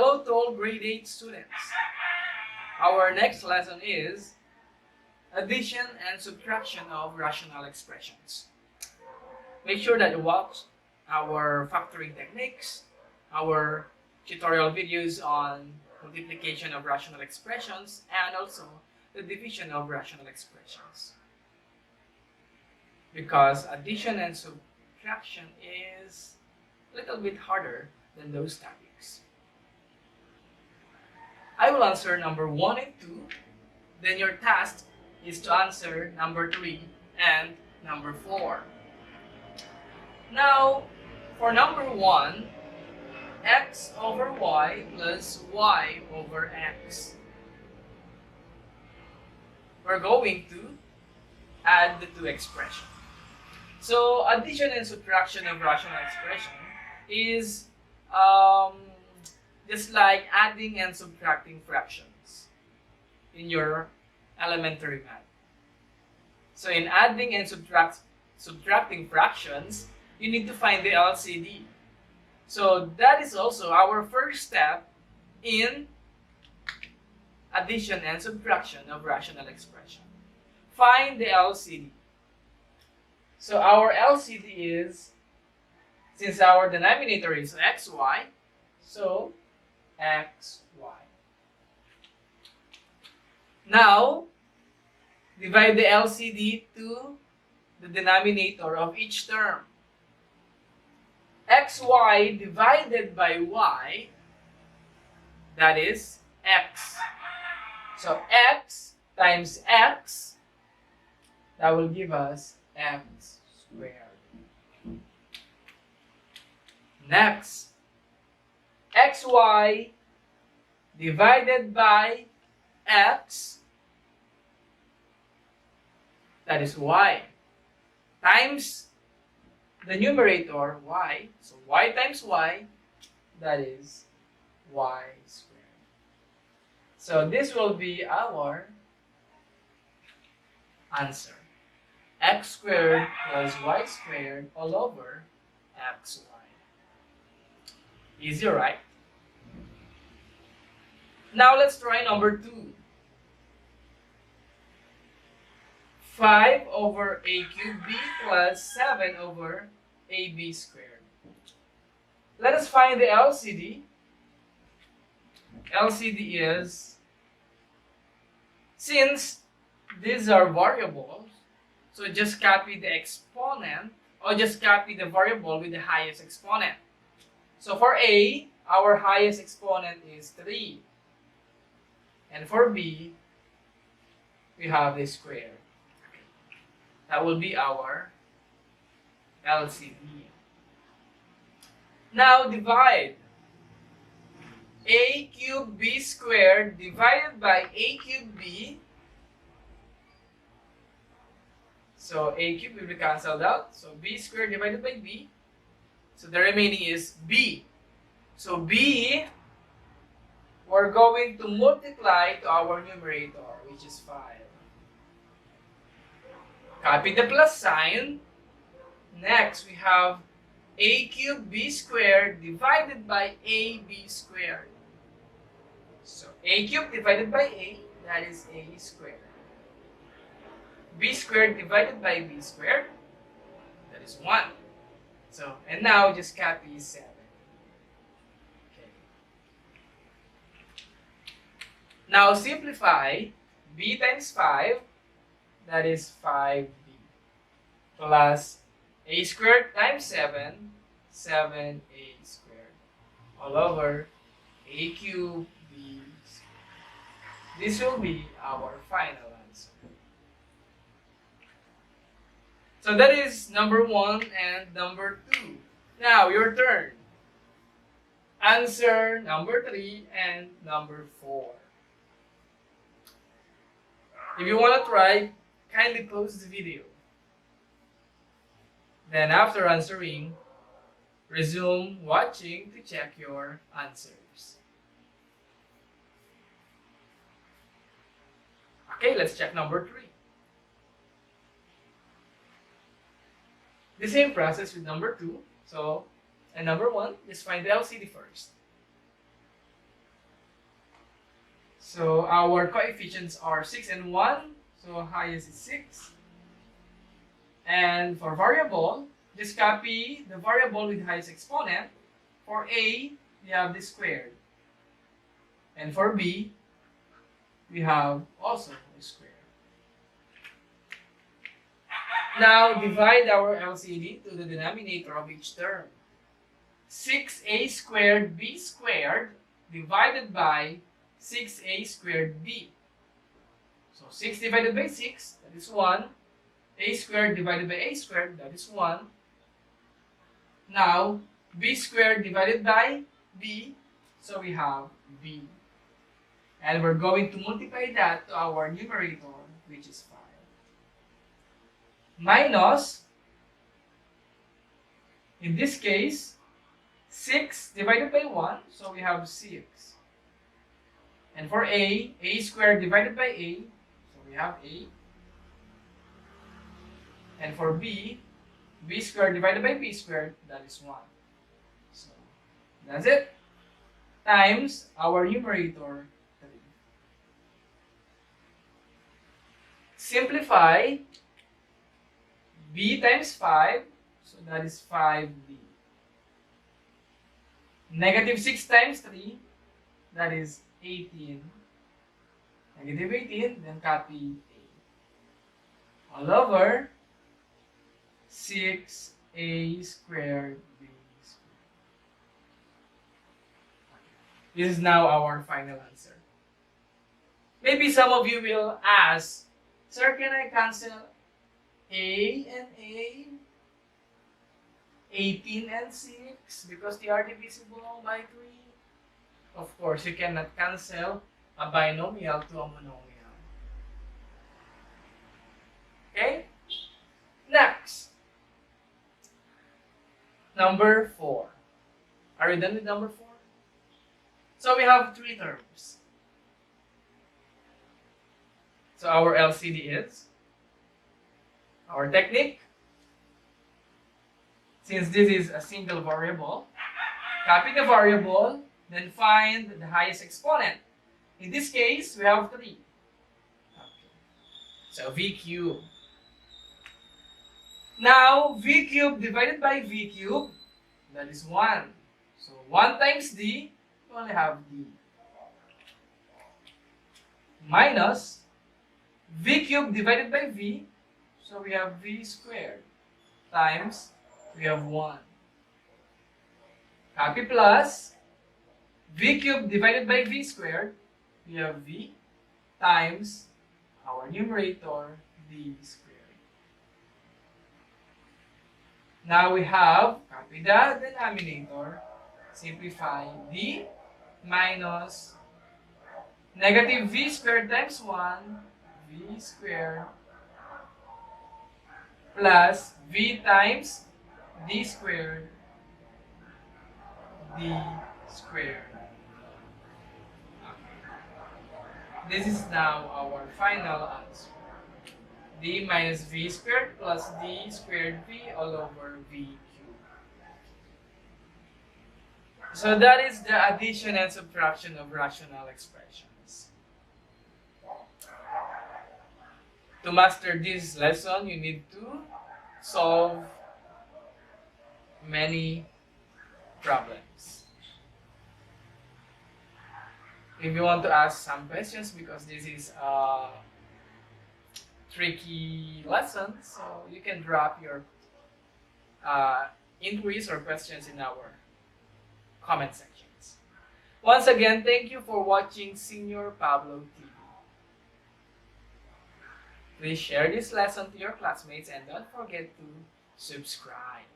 Hello to all grade 8 students. Our next lesson is addition and subtraction of rational expressions. Make sure that you watch our factoring techniques, our tutorial videos on multiplication of rational expressions, and also the division of rational expressions. Because addition and subtraction is a little bit harder than those topics. I will answer number 1 and 2, then your task is to answer number 3 and number 4. Now, for number 1, x over y plus y over x. We're going to add the two expressions. So, addition and subtraction of rational expression is just like adding and subtracting fractions in your elementary math. So, in adding and subtracting fractions, you need to find the LCD. So that is also our first step in addition and subtraction of rational expression. Find the LCD. So our LCD is, since our denominator is xy, so xy. Now, divide the LCD to the denominator of each term. Xy divided by y, that is x. So x times x, that will give us x squared. Next, xy divided by x, that is y, times the numerator y, so y times y, that is y squared. So this will be our answer. X squared plus y squared all over xy. Easy, right? Now let's try number 2. 5 over a cubed b plus 7 over ab squared. Let us find the LCD. LCD is, since these are variables, so just copy the exponent or just copy the variable with the highest exponent. So for a, our highest exponent is 3. And for b, we have the square. That will be our LCD. Now divide a cubed b squared divided by a cubed b. So a cubed will be cancelled out. So b squared divided by b. So the remaining is b. So b, we're going to multiply to our numerator, which is 5. Copy the plus sign. Next, we have a cubed b squared divided by ab squared. So, a cubed divided by a, that is a squared. B squared divided by b squared, that is 1. So, and now just copy 7. Okay. Now, simplify b times 5. That is 5b plus a squared times 7, 7a squared all over a cubed b squared. This will be our final answer. So that is number 1 and number 2. Now your turn. Answer number 3 and number 4. If you want to try, kindly pause the video. Then after answering, resume watching to check your answers. Okay, let's check number 3. The same process with number 2. So, and number 1, just find the LCD first. So our coefficients are 6 and 1. So highest is 6. And for variable, just copy the variable with highest exponent. For A, we have the squared. And for B, we have also the squared. Now divide our LCD to the denominator of each term. 6a squared b squared divided by 6a squared b. So 6 divided by 6, that is 1. A squared divided by a squared, that is 1. Now, b squared divided by b, so we have b. And we're going to multiply that to our numerator, which is 5. Minus, in this case, 6 divided by 1, so we have 6. And for a squared divided by a, so we have a. And for b squared divided by b squared, that is 1. So, that's it. Times our numerator, 3. Simplify b times 5, so that is 5b. Negative 6 times 3, that is 18. Negative 18, then copy a. All over 6a squared b squared. This is now our final answer. Maybe some of you will ask, sir, can I cancel a and a? 18 and 6 because they are divisible by 3? Of course, you cannot cancel a binomial to a monomial. Okay? Next. Number 4. Are you done with number 4? So we have 3 terms. So our LCD is, our technique, since this is a single variable, copy the variable, then find the highest exponent. In this case, we have 3. Okay. So v cubed. Now, v cubed divided by v cubed, that is 1. So 1 times d, we only have d. Minus v cubed divided by v, so we have v squared, times we have 1. Copy plus v cubed divided by v squared, we have v times our numerator d squared. Now we have, copy the denominator, simplify d minus negative v squared times 1, v squared, plus v times d squared, d squared. Okay. This is now our final answer. D minus v squared plus d squared v all over v cubed. So that is the addition and subtraction of rational expressions. To master this lesson, you need to solve many problems. If you want to ask some questions, because this is a tricky lesson, so you can drop your inquiries or questions in our comment sections. Once again, thank you for watching Señor Pablo TV. Please share this lesson to your classmates and don't forget to subscribe.